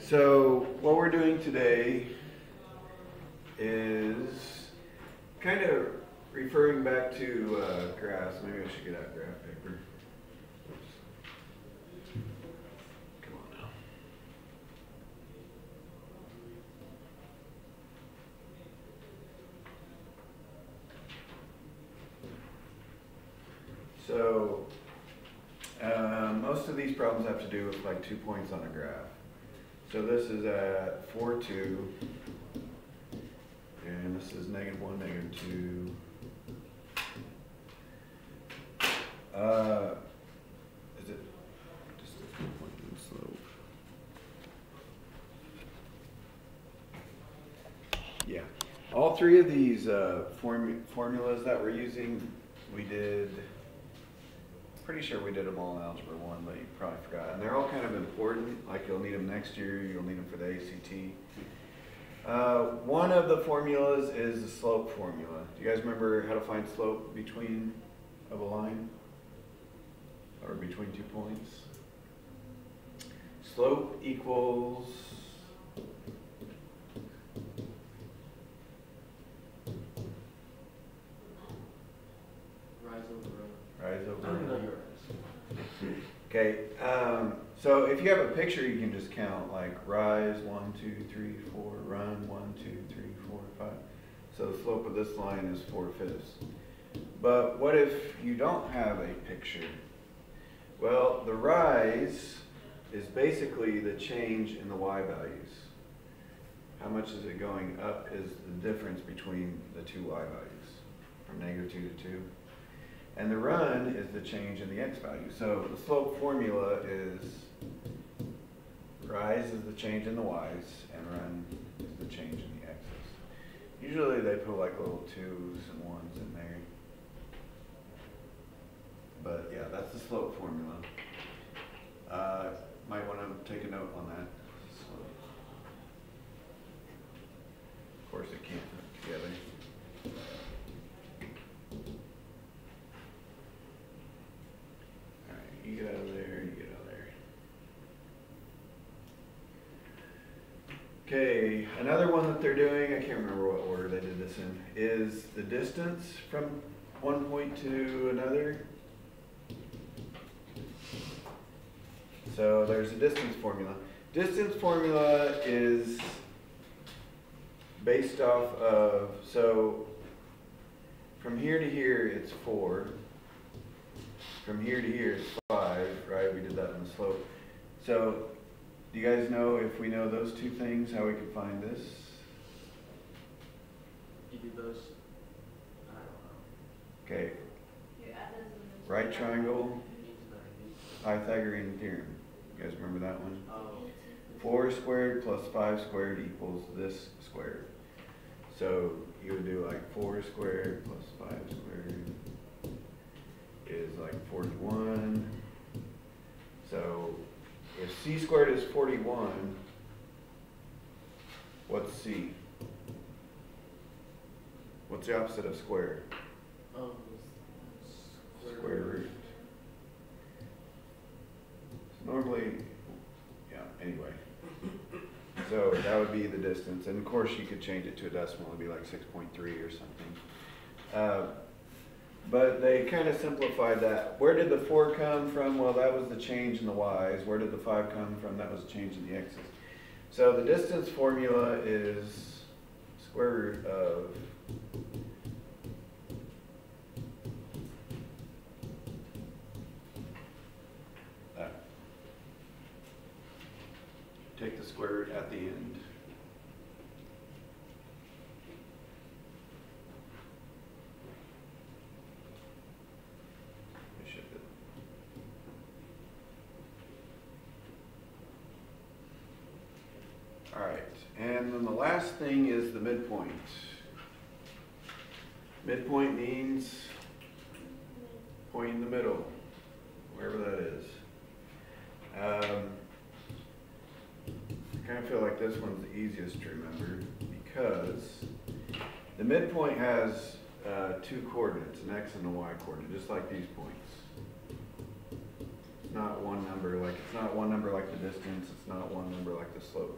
So what we're doing today is kind of referring back to graphs. Maybe I should get out graph paper. Oops. Come on now. So most of these problems have to do with like 2 points on a graph. So this is at 4, 2, and this is -1, -2. Is it just a point in slope? Yeah. All three of these formulas that we're using, we did. Pretty sure we did them all in Algebra 1, but you probably forgot. And they're all kind of important, like you'll need them next year, you'll need them for the ACT. One of the formulas is the slope formula. Do you guys remember how to find slope of a line? Or between 2 points? Slope equals rise over run. Okay, so if you have a picture, you can just count like rise 1, 2, 3, 4, run 1, 2, 3, 4, 5. So the slope of this line is 4/5. But what if you don't have a picture? Well, the rise is basically the change in the y values. How much is it going up is the difference between the two y values, from -2 to 2. And the run is the change in the x value. So the slope formula is rise is the change in the y's, and run is the change in the x's. Usually they put like little 2's and 1's in there. But yeah, that's the slope formula. Might want to take a note on that. Of course it can't hook together. You get out of there, you get out of there. Okay, another one that they're doing, I can't remember what order they did this in, is the distance from one point to another. So there's a distance formula. Distance formula is based off of, so from here to here it's 4. From here to here it's 5, right? We did that in the slope. So, do you guys know, if we know those two things, how we can find this? You do those? I don't know. Okay. Right triangle, Pythagorean theorem. You guys remember that one? Oh. 4 squared plus 5 squared equals this squared. So, you would do like 4 squared plus 5 squared is like 41. So if c squared is 41, what's c? What's the opposite of square? Square root. So normally, yeah, anyway. So that would be the distance. And of course you could change it to a decimal. It'd be like 6.3 or something. But they kind of simplified that. Where did the 4 come from? Well, that was the change in the y's. Where did the 5 come from? That was the change in the x's. So the distance formula is square root of that. Take the square root at the end. Alright, and then the last thing is the midpoint. Midpoint means point in the middle, wherever that is. I kind of feel like this one's the easiest to remember because the midpoint has 2 coordinates, an x and a y coordinate, just like these points. not one number, like it's not one number like the distance, it's not one number like the slope.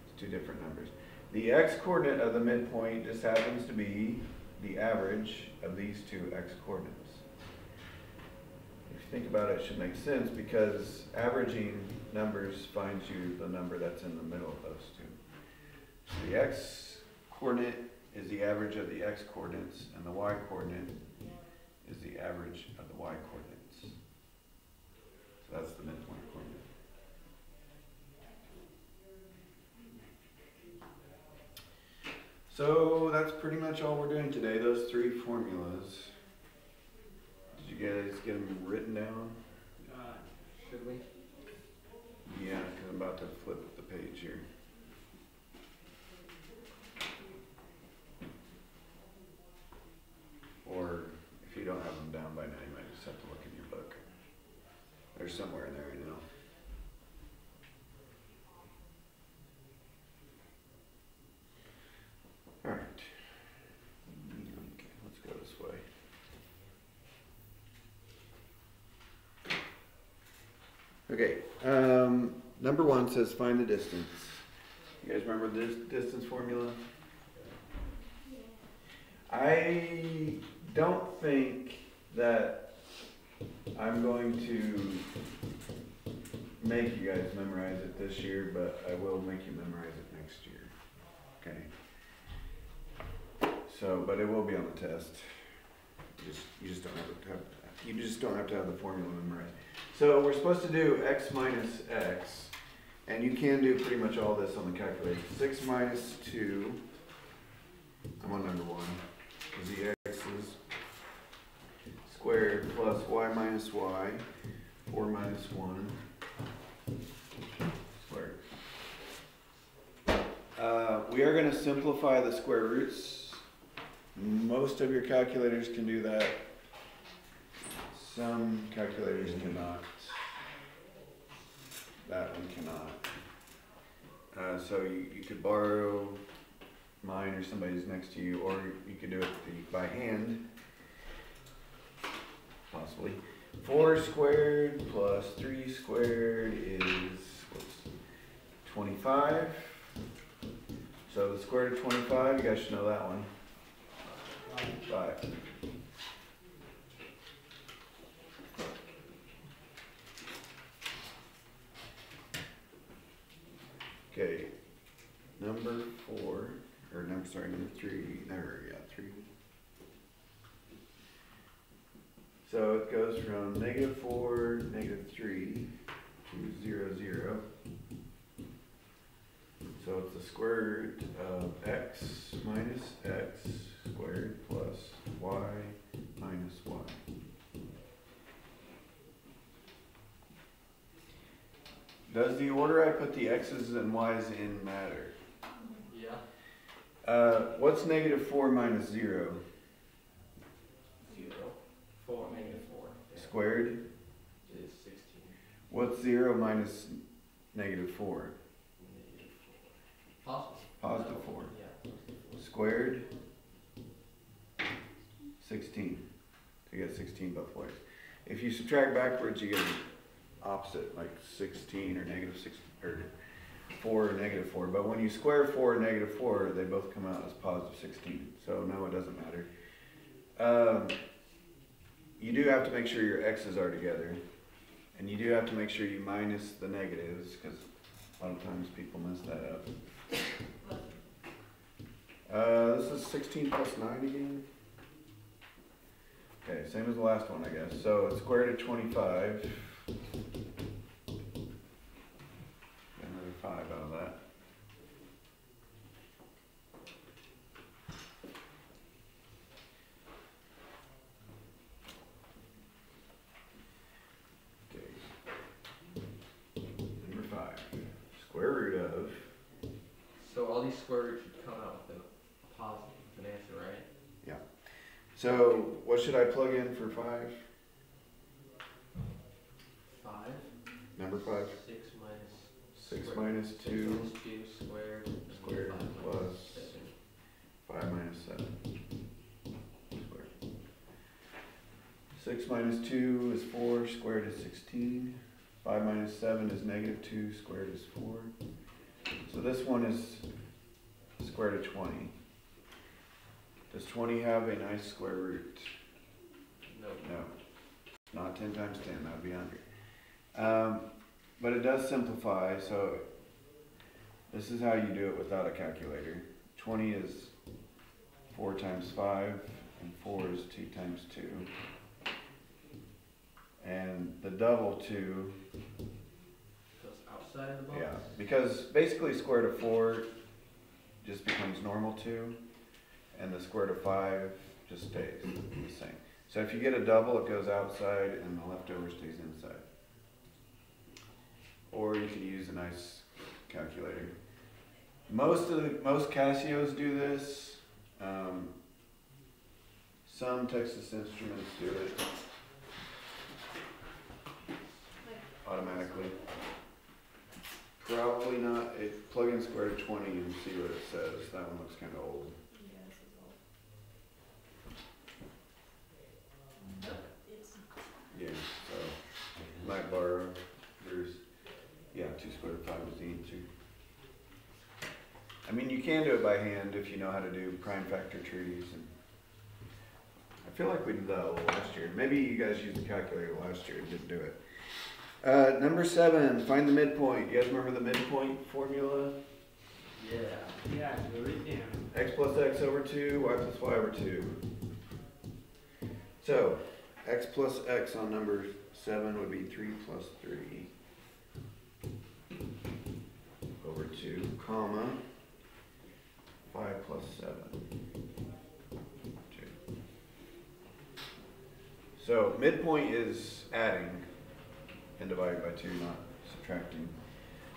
It's two different numbers. The x-coordinate of the midpoint just happens to be the average of these two x-coordinates. If you think about it, it should make sense because averaging numbers finds you the number that's in the middle of those two. So the x-coordinate is the average of the x-coordinates, and the y-coordinate is the average of the y-coordinates. So that's the midpoint coordinate. So that's pretty much all we're doing today, those three formulas. Did you guys get them written down? Should we? Yeah, because I'm about to flip the page here. Or if you don't have them down by now, you might just have to look in your book. They're somewhere in there, I know. All right. Okay, let's go this way. Okay, number one says find the distance. You guys remember this distance formula? I don't think that I'm going to make you guys memorize it this year, but I will make you memorize it next year. Okay. So, but it will be on the test. You just don't have to have the formula memorized. So we're supposed to do x minus x, and you can do pretty much all this on the calculator. 6 minus 2, I'm on number 1, is the x's squared plus y minus y, 4 minus 1 squared. We are going to simplify the square roots. Most of your calculators can do that. Some calculators cannot. That one cannot. So you could borrow mine or somebody's next to you, or you could do it by hand, possibly. 4 squared plus 3 squared is 25. So the square root of 25, you guys should know that one. 5. Okay, number 3, three. So it goes from -4, -3 to 0, 0. So it's the square root of x minus x squared plus y minus y. Does the order I put the x's and y's in matter? Yeah. What's -4 minus 0? 0. 4, -4. Yeah. Squared? Is 16. What's 0 minus -4? Positive. Positive 4. Yeah. Squared? 16. So you get 16 both ways. If you subtract backwards, you get an opposite, like 16 or -6 or 4 or -4. But when you square 4 and -4, they both come out as positive 16. So no, it doesn't matter. You do have to make sure your x's are together, and you do have to make sure you minus the negatives, because a lot of times people mess that up. This is 16 plus 9 again. Okay, same as the last one, I guess. So it's square root of 25. Another 5 out of that. Okay. Number 5. Square root of. So all these square roots should come out with a positive, an answer, right? Yeah. So what should I plug in for 5? 5. Number 5. 6 minus 6 minus 2 minus 2 squared. squared 5 minus plus 7. 5 minus 7 squared. 6 minus 2 is 4, squared is 16. 5 minus 7 is negative 2, squared is 4. So this one is square root of 20. Does 20 have a nice square root? No. No. Not 10 times 10, that would be 100. But it does simplify, so this is how you do it without a calculator. 20 is 4 times 5, and 4 is 2 times 2. And the double 2 goes outside of the box? Yeah, because basically square root of 4 just becomes normal 2, and the square root of 5 just stays the same. So if you get a double, it goes outside, and the leftover stays inside. Or you could use a nice calculator. Most Casios do this. Some Texas Instruments do it automatically. Probably not. Plug in square root of 20 and see what it says. That one looks kind of old. Yeah, this is old. It's Yeah, so might borrow. There's 2 square root of 5 is the answer. I mean, you can do it by hand if you know how to do prime factor trees. And I feel like we did that a little last year. Maybe you guys used the calculator last year and didn't do it. Number 7, find the midpoint. You guys remember the midpoint formula? Yeah. Yeah, do it down. X plus x over 2, y plus y over 2. So, x plus x on number 7 would be 3 plus 3 over 2, comma, 5 plus 7. 2. So, midpoint is adding and divided by 2, not subtracting.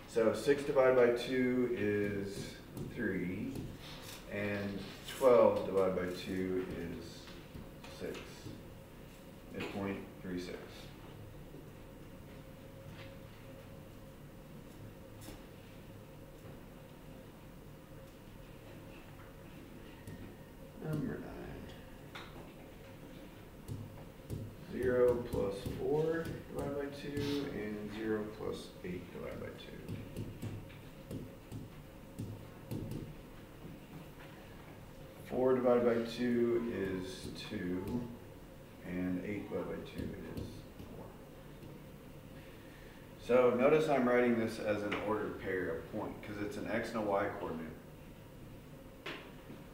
So 6 divided by 2 is 3, and 12 divided by 2 is 6. Midpoint 3, 6. Number 9. 0 plus 4 divided by 2, and 0 plus 8 divided by 2. 4 divided by 2 is 2, and 8 divided by 2 is 4. So notice I'm writing this as an ordered pair of point, because it's an x and a y coordinate.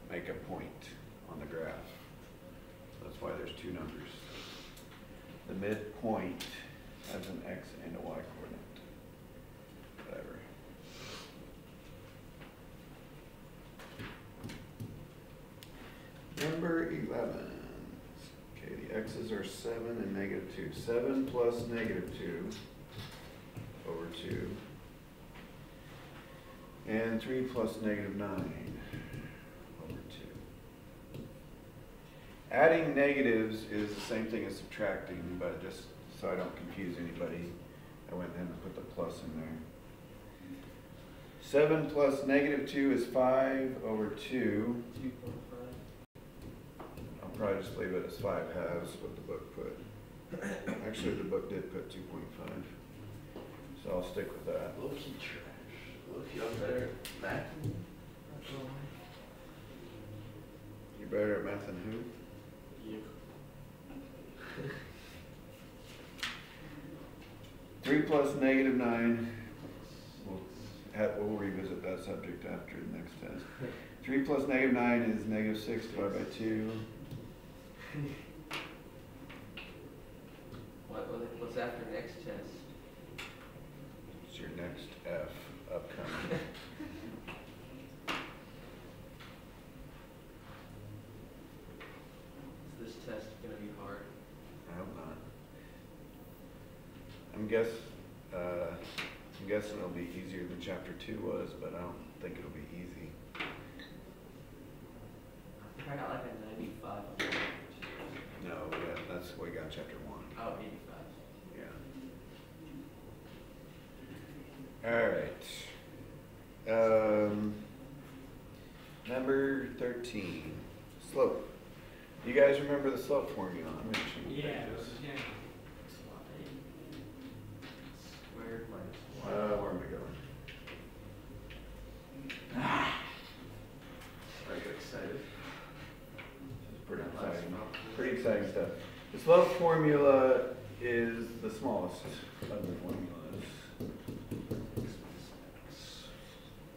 Make a point on the graph. That's why there's 2 numbers. The midpoint has an x and a y coordinate. Whatever. Number 11. Okay, the x's are 7 and negative 2. 7 plus negative 2 over 2. And 3 plus negative 9 over 2. Adding negatives is the same thing as subtracting, but just so I don't confuse anybody, I went ahead and put the plus in there. 7 plus negative 2 is 5 over 2. 2.5. I'll probably just leave it as 5 halves, what the book put. Actually, the book did put 2.5, so I'll stick with that. Low-key trash. Low-key, I'm better at math. You're better at math than who? You. 3 plus negative 9. We'll revisit that subject after the next test. 3 plus negative 9 is negative 6 divided by 2. What's after next test? It's your next F upcoming. Is this test gonna be hard? I hope not. I'm guessing it'll be easier than chapter 2 was, but I don't think it'll be easy. I think I got like a 95 on that. No, yeah, that's what we got chapter 1. Oh, 85. Yeah. All right. Number 13, slope. You guys remember the slope formula? I'm going to change Yeah, pages. yeah. Where am I going? I get excited. This is pretty exciting. Pretty exciting stuff. The slope formula is the smallest of the formulas.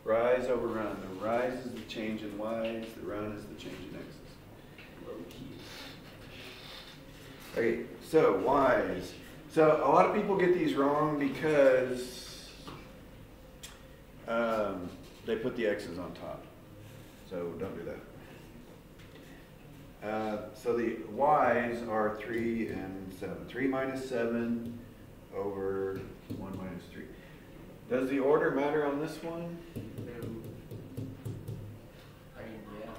Rise over run. The rise is the change in y's, the run is the change in x's. Low key. Okay, so y's. So a lot of people get these wrong because they put the x's on top. So don't do that. So the y's are 3 and 7. 3 minus 7 over 1 minus 3. Does the order matter on this one? No. I mean, yeah.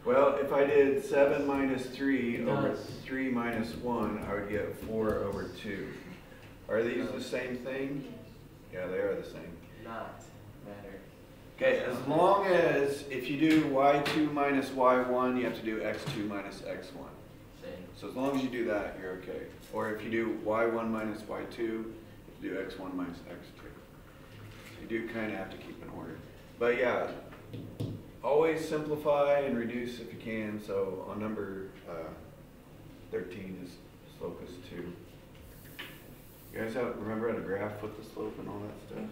Well, if I did 7 minus 3 It over does. 3 minus 1, I would get 4 over 2. Are these the same thing? Yeah, they are the same. Not matter. Okay, as long as if you do y2 minus y1, you have to do x2 minus x1. Same. So as long as you do that, you're okay. Or if you do y1 minus y2, you do x1 minus x2. You do kind of have to keep an order. But yeah, always simplify and reduce if you can. So on number 13 is slope is 2. You guys remember how to graph with the slope and all that stuff?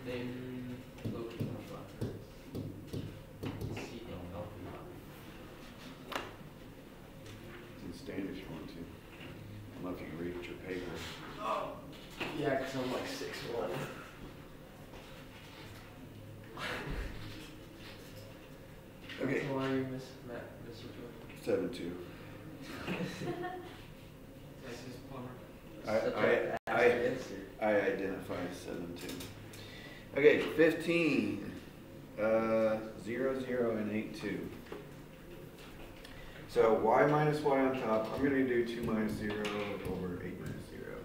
Then location of buffers. See and help. You can stand if you want to. I don't know if you can read at your paper. Yeah, because I'm like 6'1". Okay. So why are you Mr. Jordan? 7-2. This is plumber. I identify 7-2. Okay, 15. 0, 0, and 8, 2. So y minus y on top, I'm going to do 2 minus 0 over 8 minus 0.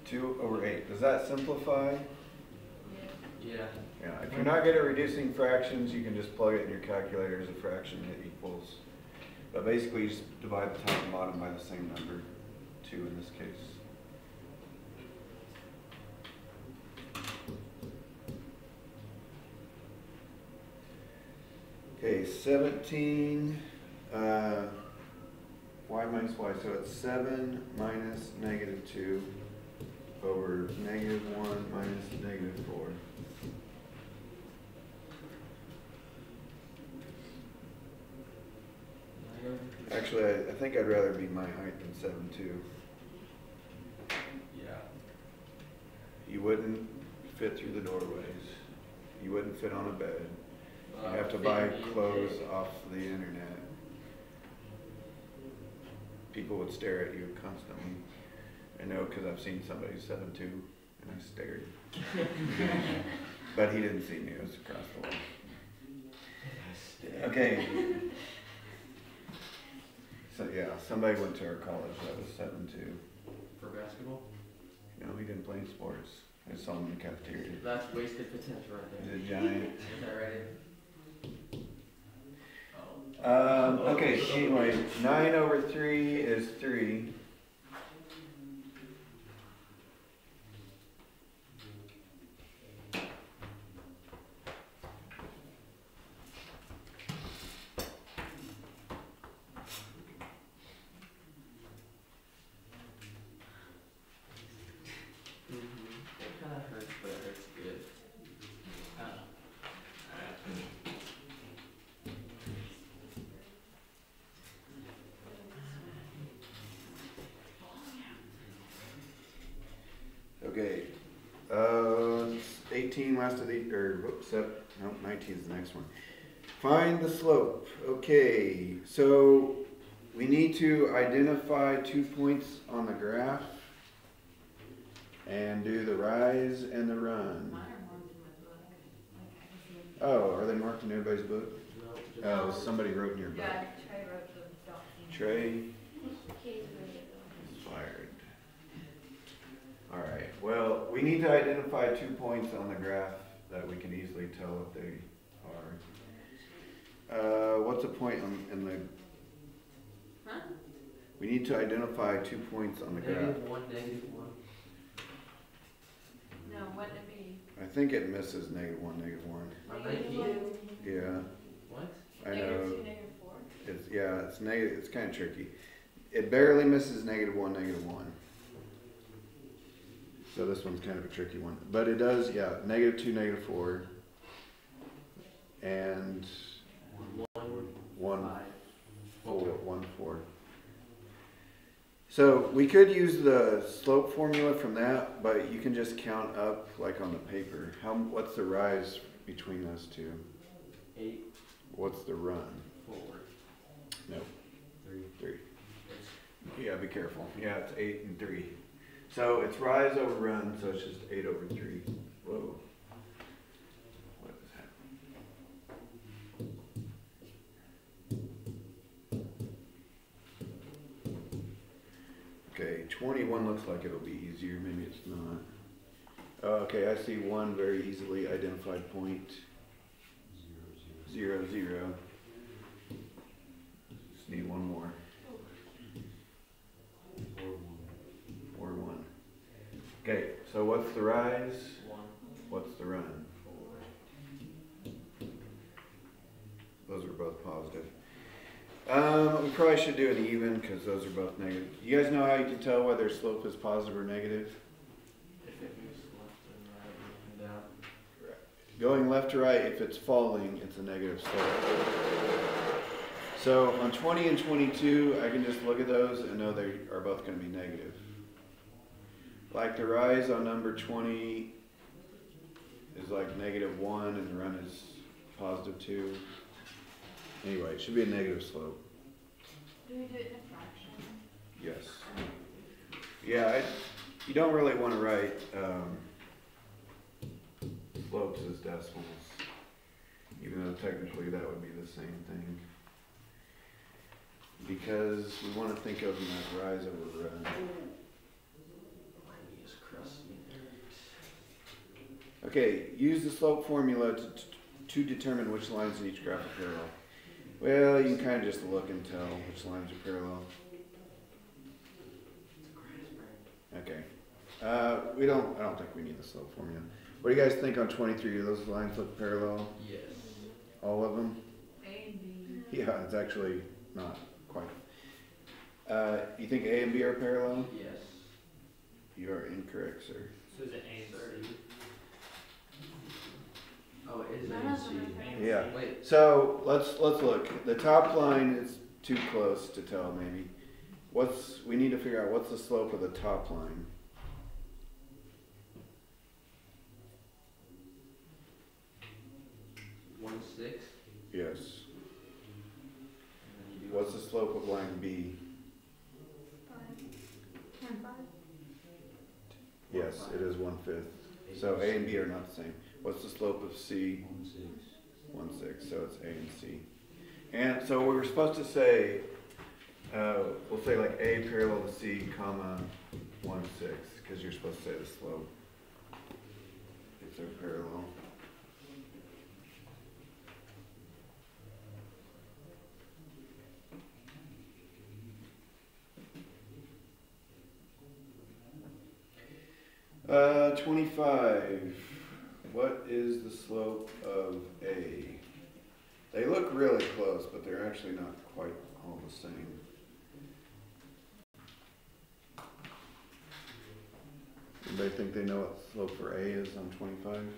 2 over 8. Does that simplify? Yeah. Yeah. If you're not good at reducing fractions, you can just plug it in your calculator as a fraction that equals. But basically, you just divide the top and bottom by the same number, 2 in this case. Okay, 17, y minus y, so it's 7 minus negative 2 over negative 1 minus negative 4. Actually, I think I'd rather be my height than 7'2". Yeah. You wouldn't fit through the doorways. You wouldn't fit on a bed. You have to buy clothes off the internet. People would stare at you constantly. I know because I've seen somebody 7'2", and I stared. But he didn't see me, it was across the wall. Okay. So yeah, somebody went to our college that was 7'2". For basketball? No, he didn't play sports. I saw him in the cafeteria. That's wasted potential right there. He's a giant. Is that right? Okay, anyway, 9 over 3 is 3. It kind of hurts, but it hurts good. Okay, 18 last of the, or whoops, no, 19 is the next one. Find the slope. Okay, so we need to identify 2 points on the graph and do the rise and the run. Mine are marked in my book. Like I can see. Oh, are they marked in everybody's book? No, Oh, somebody wrote in your book. Yeah, Trey wrote the dots. Trey He's really good. is fired. All right, well, we need to identify 2 points on the graph that we can easily tell what they are. What's a point in the, Huh? We need to identify 2 points on the graph. -1, -1. No, what would it be? I think it misses -1, -1. On Negative 19? one? Yeah, What? I Negative know. 2, -4? It's, yeah, it's negative, it's kind of tricky. It barely misses -1, -1. So this one's kind of a tricky one. But it does, yeah, -2, -4. And 1, 1, 4. So we could use the slope formula from that, but you can just count up like on the paper. What's the rise between those two? 8, What's the run? 4, No, 3. 3. Yeah, be careful. Yeah, it's 8 and 3. So it's rise over run, so it's just 8 over 3. Whoa. What is happening? Okay, 21 looks like it'll be easier. Maybe it's not. Oh, okay, I see one very easily identified point. 0, 0. Just need one more. 4, 1. Okay, so what's the rise? 1, What's the run? 4. Those are both positive. We probably should do an even because those are both negative. You guys know how you can tell whether slope is positive or negative? If it moves left and right and down. Going left to right, if it's falling, it's a negative slope. So on 20 and 22, I can just look at those and know they are both going to be negative. Like the rise on number 20 is like -1 and the run is +2. Anyway, it should be a negative slope. Do we do it in a fraction? Yes. Yeah, you don't really want to write slopes as decimals, even though technically that would be the same thing. Because we want to think of them as rise over run. My knee is crusty. Okay, use the slope formula to determine which lines in each graph are parallel. Well, you can kind of just look and tell which lines are parallel. Okay. I don't think we need the slope formula. What do you guys think on 23? Do those lines look parallel? Yes. All of them? A and B. Yeah, it's actually not quite. You think A and B are parallel? Yes. You are incorrect, sir. So is it A and C? Oh, it is A None and of them C. are parallel. Yeah. Wait. So let's look. The top line is too close to tell. Maybe. We need to figure out what's the slope of the top line. One 6. Yes. And then you do What's the slope of line B? 1/5. Yes, it is 1/5. So A and B are not the same. What's the slope of C? 1 6. 1/6. So it's A and C. And so we were supposed to say, we'll say like A parallel to C, comma 1/6, because you're supposed to say the slope if they're parallel. Uh, 25. What is the slope of A? They look really close, but they're actually not quite all the same. Anybody think they know what slope for A is on 25?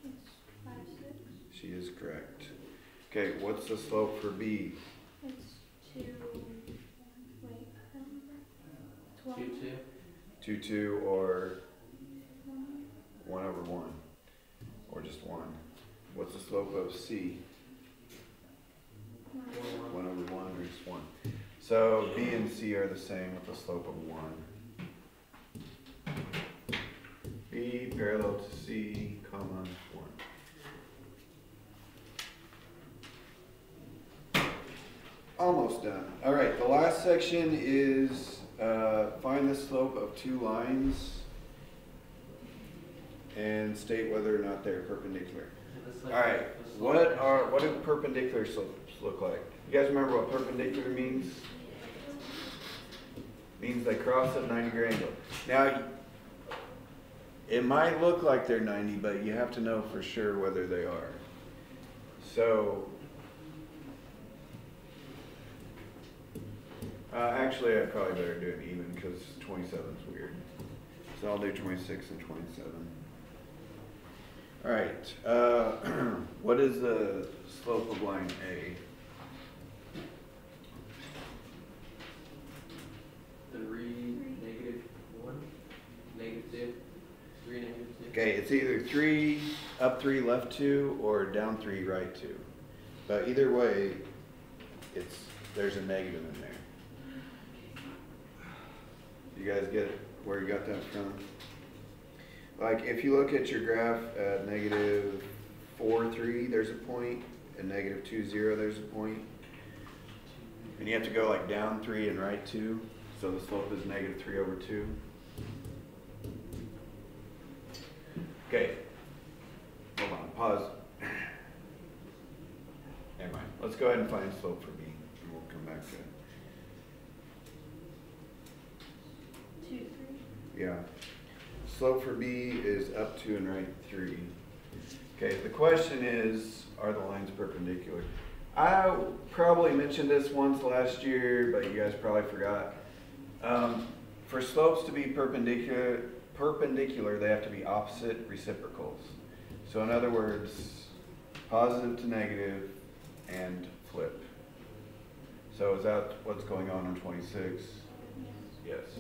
It's 5, 6. She is correct. Okay, what's the slope for B? It's 2. Wait, 12. 2 2. 2, 2, or 1/1, or just 1. What's the slope of C? 1/1 or just 1. So B and C are the same with the slope of 1. B parallel to C, comma 1. Almost done. All right, the last section is find the slope of two lines and state whether or not they're perpendicular. All right, what do perpendicular slopes look like? You guys remember what perpendicular means? means they cross at 90-degree angle. Now, it might look like they're 90, but you have to know for sure whether they are. So, actually, I'd probably better do it even because 27 is weird. So I'll do 26 and 27. All right. What is the slope of line A? 3, -1, -2, 3, -2. Okay, it's either 3, up 3, left 2, or down 3, right 2. But either way, there's a negative in there. You guys get where you got that from? Like, if you look at your graph at -4, 3, there's a point, and -2, 0, there's a point. And you have to go like down 3 and right 2, so the slope is -3/2. Okay, hold on, pause. Never mind, let's go ahead and find slope for B, and we'll come back to it. 2, 3. Yeah. Slope for B is up 2 and right 3. Okay, the question is, are the lines perpendicular? I probably mentioned this once last year, but you guys probably forgot. For slopes to be perpendicular, they have to be opposite reciprocals. So in other words, positive to negative and flip. So is that what's going on 26? Yes.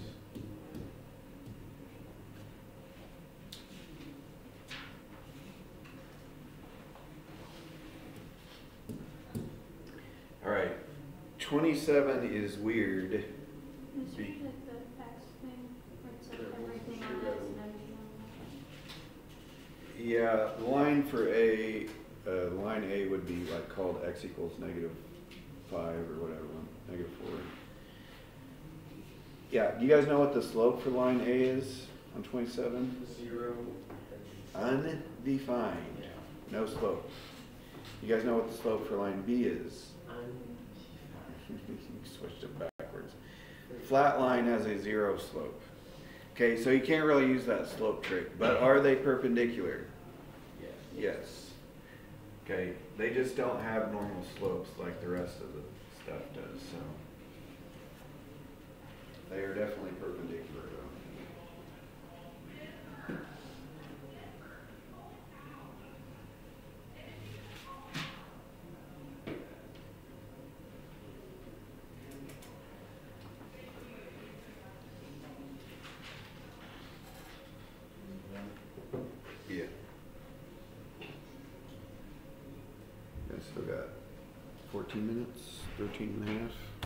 All right, 27 is weird. This is like the X thing, where it's like everything on X and everything on Y. Yeah, the line for A, line A would be like called X equals -5 or whatever, -4. Yeah, you guys know what the slope for line A is on 27? 0. Undefined, no slope. You guys know what the slope for line B is? You switched it backwards. Flat line has a 0 slope. Okay, so you can't really use that slope trick, but are they perpendicular? Yes. Yes. Okay, they just don't have normal slopes like the rest of the stuff does, so. They are definitely perpendicular though. Yeah. Guys still got 14 minutes, 13 and a half.